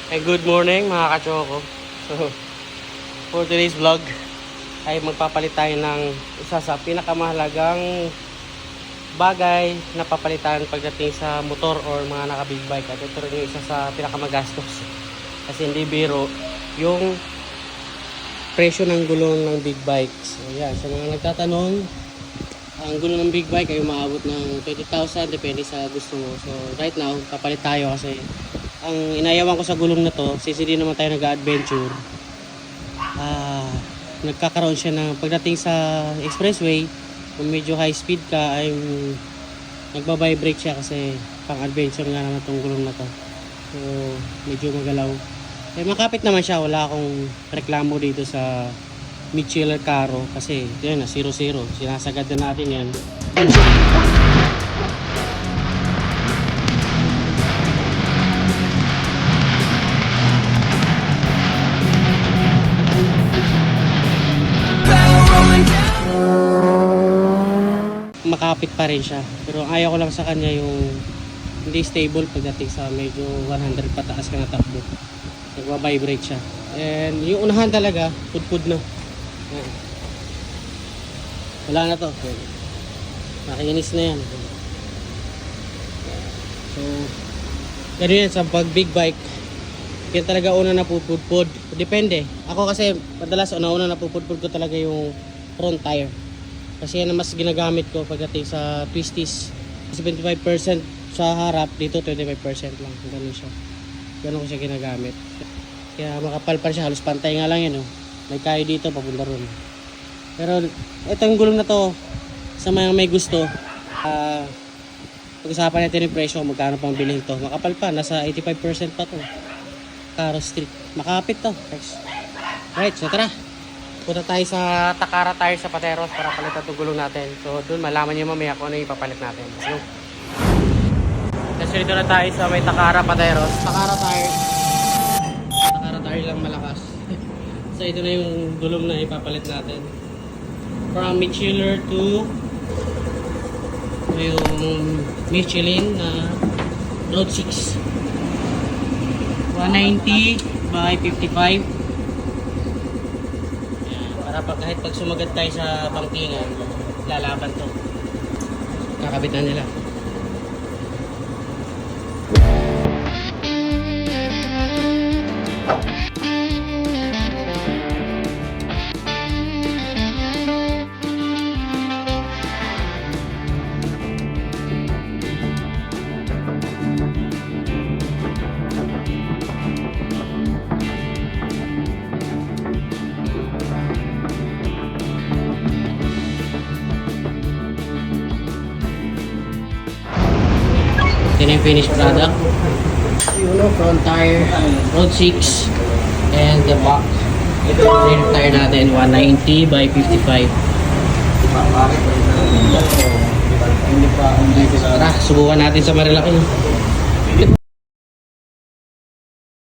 Good morning mga kachoko. So, for today's vlog ay magpapalit tayo ng isa sa pinakamahalagang bagay na papalitan pagdating sa motor or mga naka big bike. At ito rin yung isa sa pinakamagastos. Kasi hindi biro yung presyo ng gulong ng big bike. So yan, sa mga nagtatanong, ang gulong ng big bike ay umaabot ng 20,000 depende sa gusto mo. So right now, papalit tayo kasi ang inayawan ko sa gulong na to, since hindi naman tayo nag-adventure, nagkakaroon siya ng pagdating sa expressway, kung medyo high speed ka ay nagbabibrate siya kasi pang adventure nga naman itong gulong na to. So medyo magalaw. Eh, makapit naman siya, wala akong reklamo dito sa Michelin Caro kasi yun na 0-0, sinasagad na natin yan. Makapit pa rin siya, pero ayaw ko lang sa kanya yung hindi stable pagdating sa medyo 100 pataas ka na takbo, nagwa-vibrate siya. And yung unahan talaga pudpud na. Wala na to, nakiinis na yan. So ganun yan sa pag big bike, yan talaga una na pupudpud. Depende, ako kasi madalas una napupudpud ko talaga yung front tire. Kasi yan ang mas ginagamit ko pagdating sa twisties. 75% sa harap, dito 25% lang. Ganun siya. Ganun ko siya ginagamit. Kaya makapal pa siya, halos pantay nga lang yan. Oh. May kayo dito, papunta ron. Pero itong gulong na to, sa mga may gusto, pag-usapan natin yung presyo, magkano pang bilhin to. Makapal pa, nasa 85% pa to. Caro Street. Makapit to. Right, so tara. Punta tayo sa Takara Tire sa Pateros para palitan itong gulong natin. So doon malaman nyo mamaya kung ano yung ipapalit natin. Let's go. Kasi dito na tayo sa may Takara Pateros. Takara Tire. Takara Tire lang malakas. So ito na yung gulong na ipapalit natin. From Michelin to yung Michelin na Road 6. 190 by 55. Kahit pag sumagat tayo sa bangkingan, lalaban to. Kakabit na nila. Ito yung finished product. Front tire, Road 6, and the back. Rear tire natin, 190 by 55. Tara, subukan natin sa Marilaki.